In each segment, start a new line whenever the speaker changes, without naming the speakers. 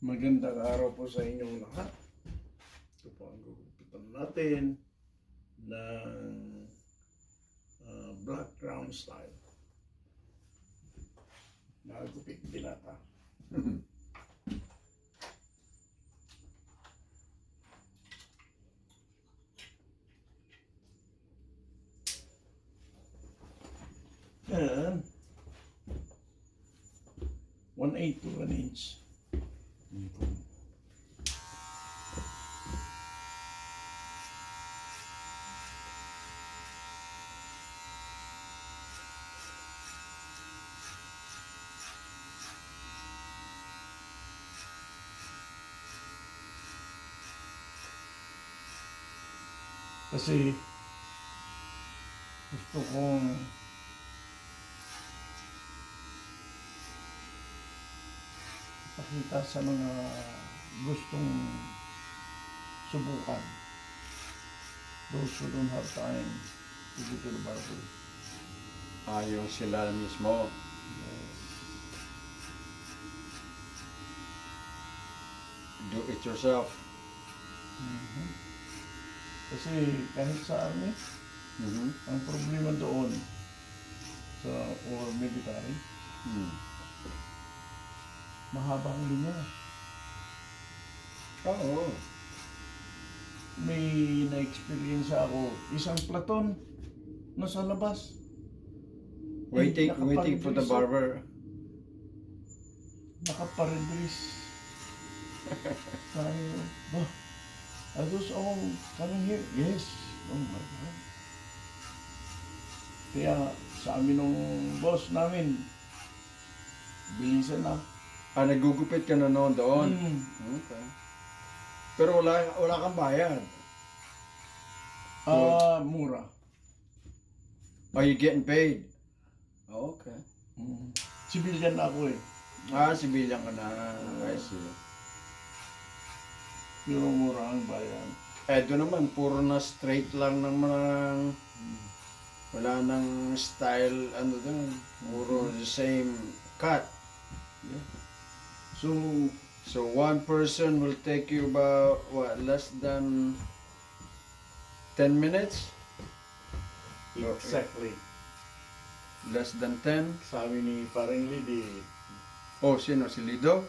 Magandang araw po sa inyong lahat. Ito po ang gugupitan natin ng black crown style. Nagupit binata. And 1/8 to 1 inch. Kasi gusto kong ipakita sa mga gustong subukan. Those who don't have time to go to the barber.
Yung sila mismo. Do it yourself.
Kasi kahit sa army, ang problema doon sa or military, mahaba ang linya.
Oo.
May na-experience ako, isang platon nasa labas.
Waiting for the barber.
Nakaparedris. Sabi ko, bah, are those all coming here? Yes. Oh my God. Kaya sa amin nung boss namin, bilisan na.
Nagugupit ka na noon doon? Okay. Pero wala kang bayad?
Mura.
Are you getting paid? Okay.
Civilian na ako eh.
Civilian ka na. I see.
Pero mura ang bayan.
Doon naman, puro na straight lang naman. Wala nang style, doon. Puro the same cut.
Yeah.
So one person will take you about, less than 10 minutes?
Exactly.
Less than 10?
Sabi ni Paring Lidi.
Sino? Si Lido?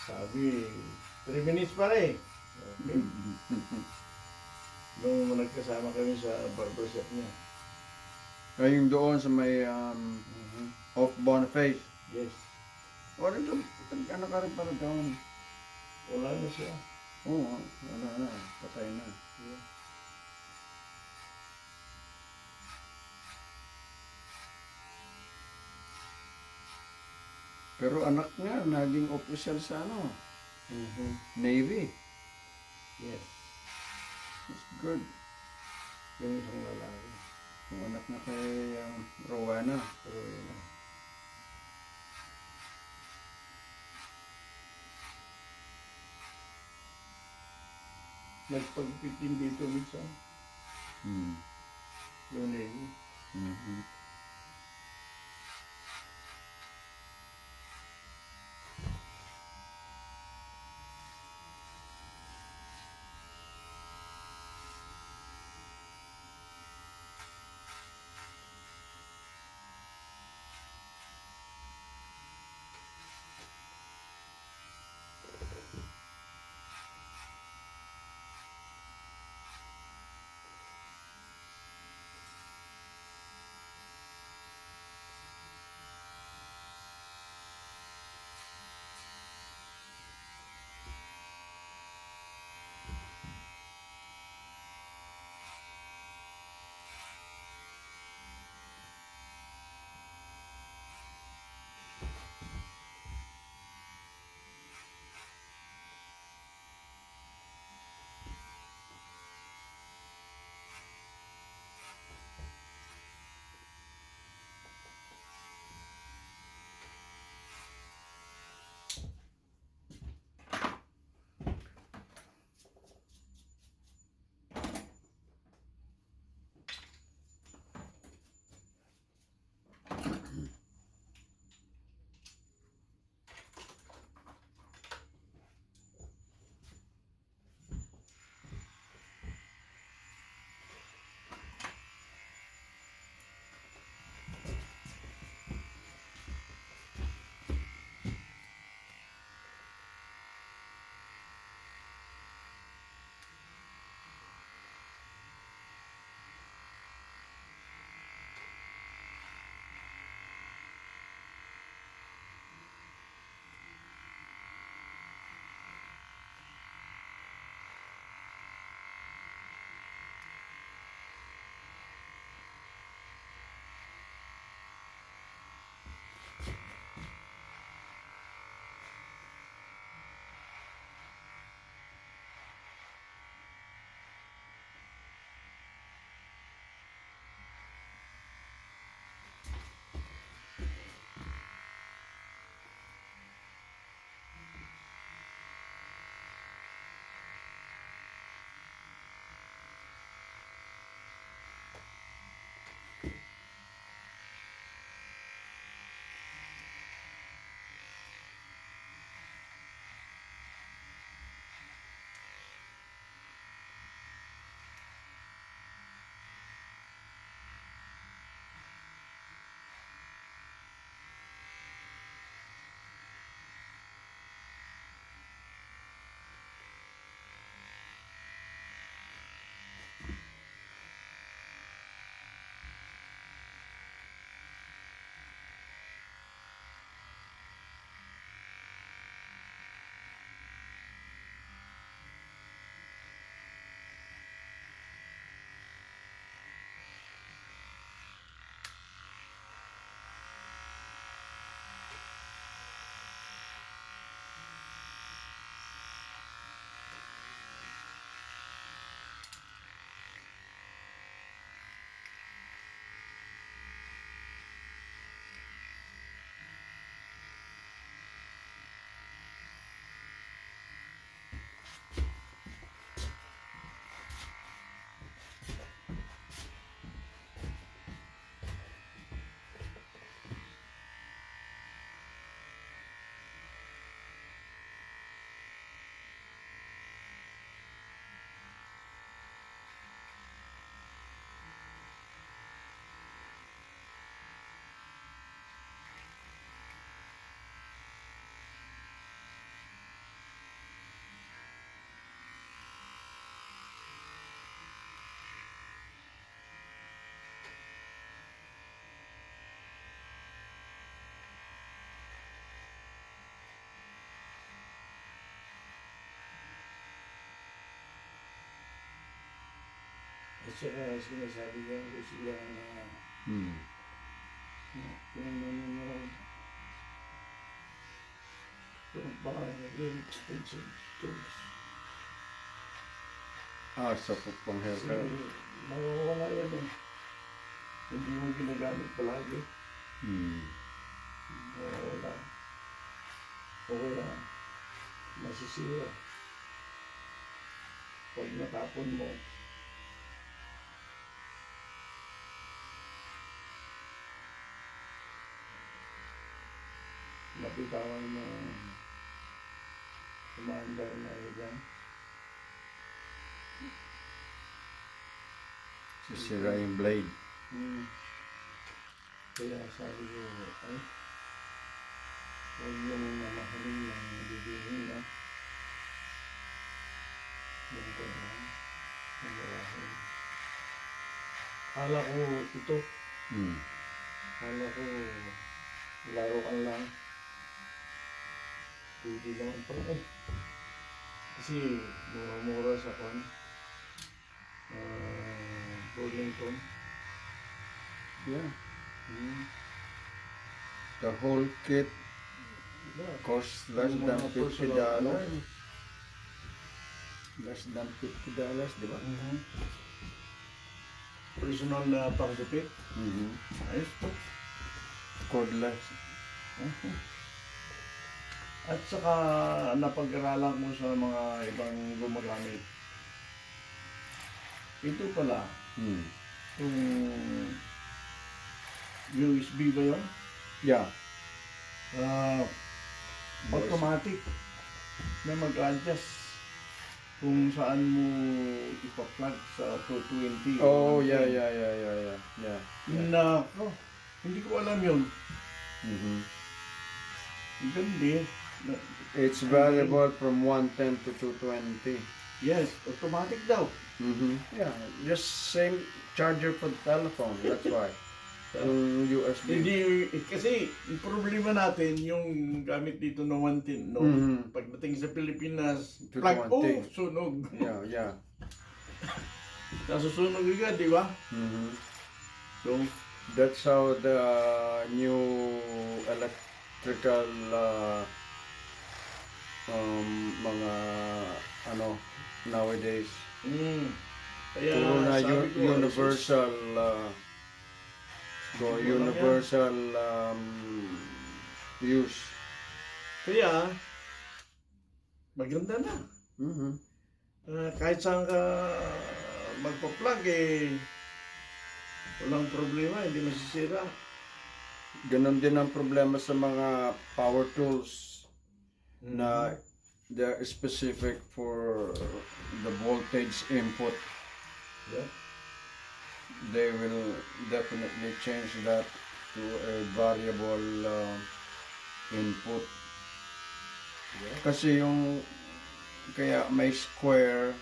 Sabi, 3 minutes pa rin. Okay. Nung nagkasama kami sa barbershop niya.
Yung doon sa may off Boniface.
Yes.
Ano ka rin para doon?
Wala na siya.
Oo, wala na. Patay na.
Yeah.
Pero anak niya, naging official sa Navy.
Yes.
That's good.
Yung isang lalaki.
Yung anak na kay Rowena.
Pero yun. Nagpagpitin dito minsan. Yung Navy. saka sinasabi ko sila na
Hmm.
pinanunod. Don't buy very expensive tools.
Sa pang
Kasi
haircut.
mawawala yan eh. Hindi mo ginagamit palagi.
Hmm.
Mawawala. O kaya masisira. Pag natapon mo, napitawan mo kumandar na yan.
Sisira yung blade.
Kaya sabi ko, ay, huwag yung mamahalin ng bibilihin na. Yung ko naman, yung marahin. Kala ko ito,
Hmm.
kala ko laruan lang. Pwede naman pala eh. Kasi mura-mura sa kwan. Burlington.
Yeah. The whole kit
Diba?
costs less
Yung
than
mga
$50.
personal,
Less than $50, di ba?
Personal na panggupit.
Mm-hmm.
Ayos to.
Cordless.
At saka napag-aralan ko sa mga ibang gumagamit. Ito pala,
Hmm.
yung USB ba yun?
Yeah.
Automatic na mag-adjust kung saan mo ipa-plug sa 220.
Oh,
or
yeah,
110.
yeah.
Nako, hindi ko alam yun.
Mm-hmm.
Gandi.
It's variable from 110 to 220.
Yes, automatic daw.
Mm-hmm. Yeah, just same charger for the telephone. That's why. Yung USB.
Hindi, kasi yung problema natin, yung gamit dito na 110, no?
Mhm.
Pagdating sa Pilipinas,
220.
plug, oh, sunog.
Yeah.
Nasusunog agad, di ba?
Mm-hmm.
So,
That's how the new electrical mga nowadays.
Kaya
Puro na
sabi ko,
universal
Wala
universal use.
Kaya, maganda na.
Mm-hmm.
Kahit saan ka magpa-plug, walang problema, hindi masisira.
Ganon din ang problema sa mga power tools na they're specific for the voltage input.
Yeah.
They will definitely change that to a variable input.
Yeah.
Kasi kaya may square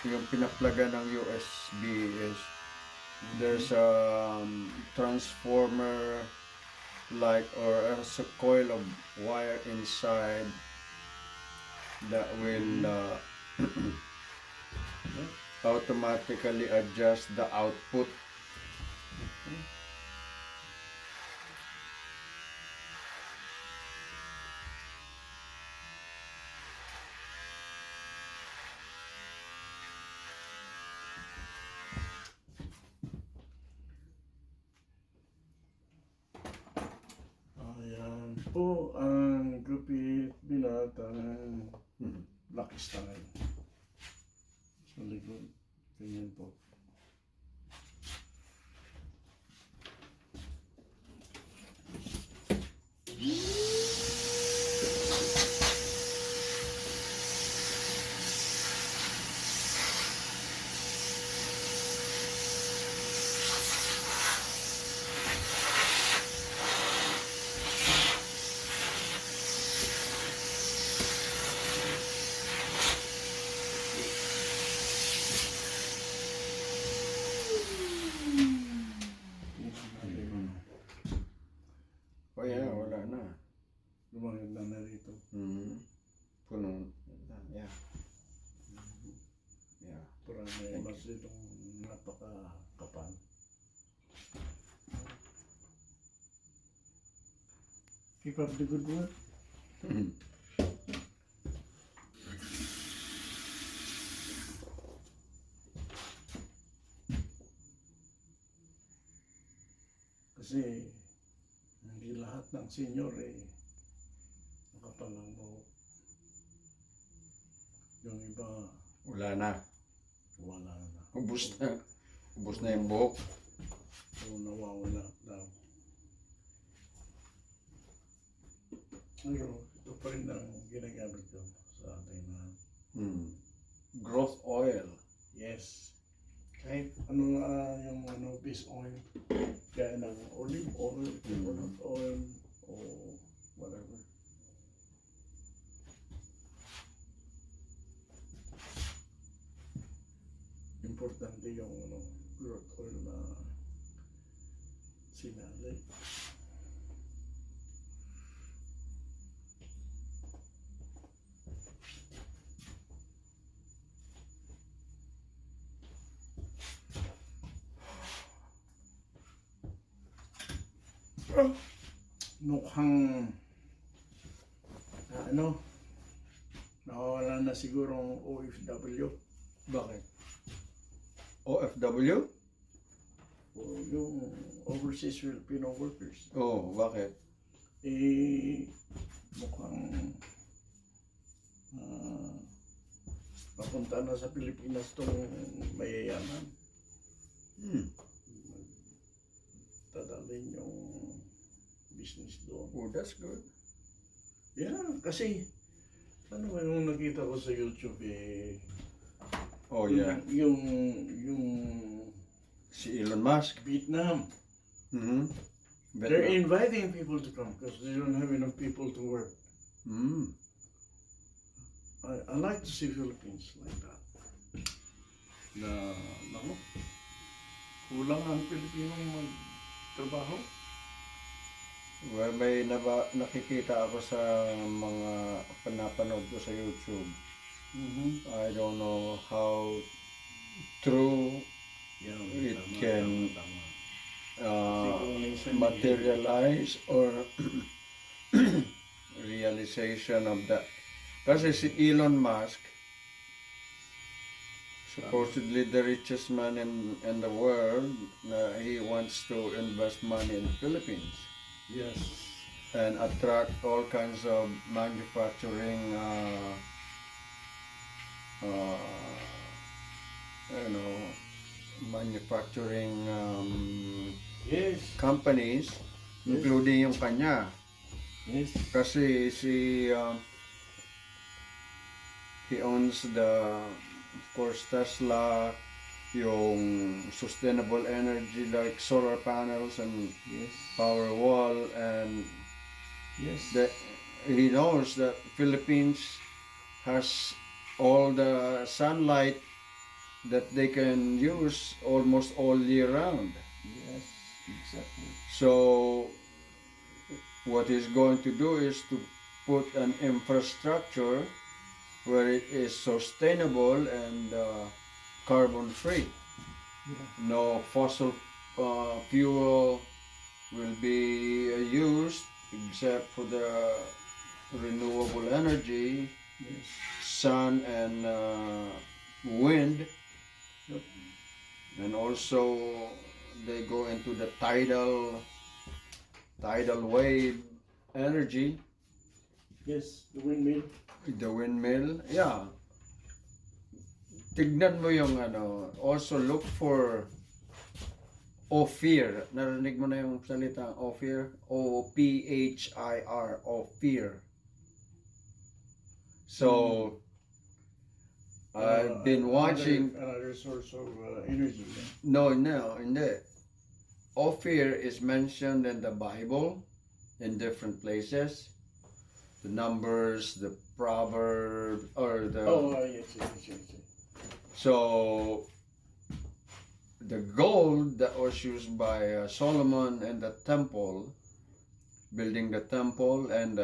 yung pinaplaga ng USB is there's a transformer like or as a coil of wire inside that will automatically adjust the output.
Ayan po ang gupit binatang Black Style. Sa likod. Ganyan po.
Oh yeah, wala na.
Lumangit na narito.
Puno. Yeah.
Parang may mas itong napakakapal. Keep up the good work. Kasi hindi lahat ng senior makapal ang buhok. Yung iba
Wala na.
wala na.
Ubus na. Ubus na yung buhok.
O nawawala daw. Pero ito pa rin ang ginagamit ko sa ating na.
Growth oil.
Yes. Kahit ano yung base oil, kaya ng olive oil, coconut oil, o whatever. Importante yung growth oil na sinali. Mukhang nawawala na siguro ang OFW.
Bakit? OFW?
O yung overseas Filipino workers.
Oh, bakit?
Mukhang papunta na sa Pilipinas itong mayayaman. Tadalin yung business doon.
Oh, that's good.
Yeah, kasi ano ba yung nakita ko sa YouTube
Oh, yeah.
yung
Si Elon Musk.
Vietnam.
Mm-hmm.
They're inviting people to come because they don't have enough people to work. I like to see Philippines like that. Na, kulang ang Pilipinong magtrabaho.
Well, may nakikita ako sa mga panapanood ko sa YouTube. I don't know how true it can materialize or realization of that. Kasi si Elon Musk, supposedly the richest man in the world, he wants to invest money in the Philippines.
Yes.
And attract all kinds of manufacturing manufacturing
Yes.
companies, including yung kanya.
Yes.
Kasi he owns of course, Tesla, yung sustainable energy like solar panels and
Yes.
power wall, and
Yes.
he knows that Philippines has all the sunlight that they can use almost all year round.
Yes. Exactly.
So what he's going to do is to put an infrastructure where it is sustainable and carbon free.
Yeah.
No fossil fuel will be used except for the renewable energy,
Yes.
sun and wind.
Yep.
And also they go into the tidal wave energy,
Yes. The windmill.
the windmill. Yeah. Tignan mo yung also look for Ophir. Narinig mo na yung salita Ophir? O-P-H-I-R. Ophir. So, I've been watching...
Another source of energy. Yeah?
No, hindi. Ophir is mentioned in the Bible in different places. The Numbers, the Proverbs, or the...
Yes.
So, the gold that was used by Solomon in the temple, building the temple, and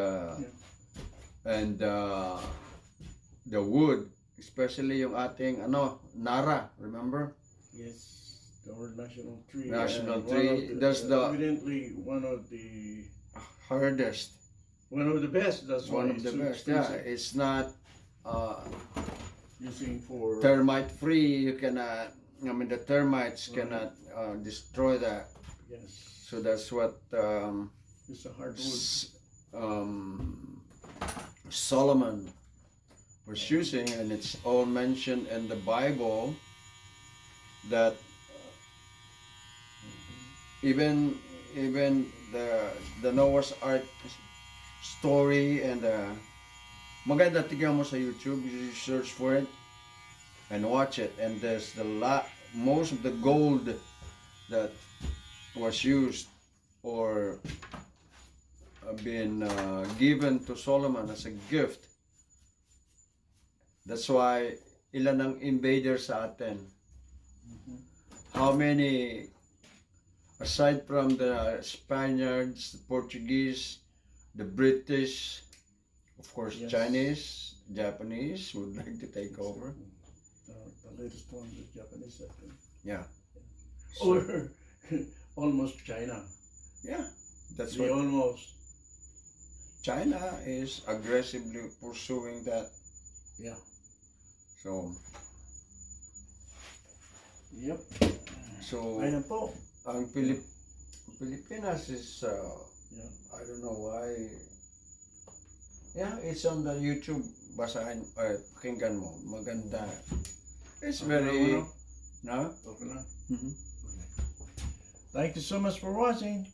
the wood, especially yung ating Nara, remember?
Yes, our national tree.
National
and
tree,
one of
that's the-
evidently one of the
Hardest.
best. That's why
One of
it's
the
so
best. Yeah,
expensive.
it's not
Using for
termite free. You cannot. I mean, the termites cannot destroy that.
yes,
So that's what
it's a hardwood.
Solomon was using, and it's all mentioned in the Bible that even the Noah's Ark story and maganda, tignan mo sa YouTube, you search for it and watch it, and there's most of the gold that was used or been given to Solomon as a gift. That's why ilan ang invader sa atin. How many, aside from the Spaniards, the Portuguese, the British, of course,
Yes.
Chinese, Japanese would like to take over.
The latest one, the Japanese, I think.
Yeah.
Or almost China.
Yeah. That's
They
what
almost.
China is aggressively pursuing that.
Yeah.
So,
Yep.
so
Ayan po.
ang Pilipinas is
Yeah.
I don't know why. Yeah, it's on the YouTube. Basahin, pakinggan mo. Maganda. It's very,
Ano?
no?
Okay na.
Mhm.
Thank you so much for watching.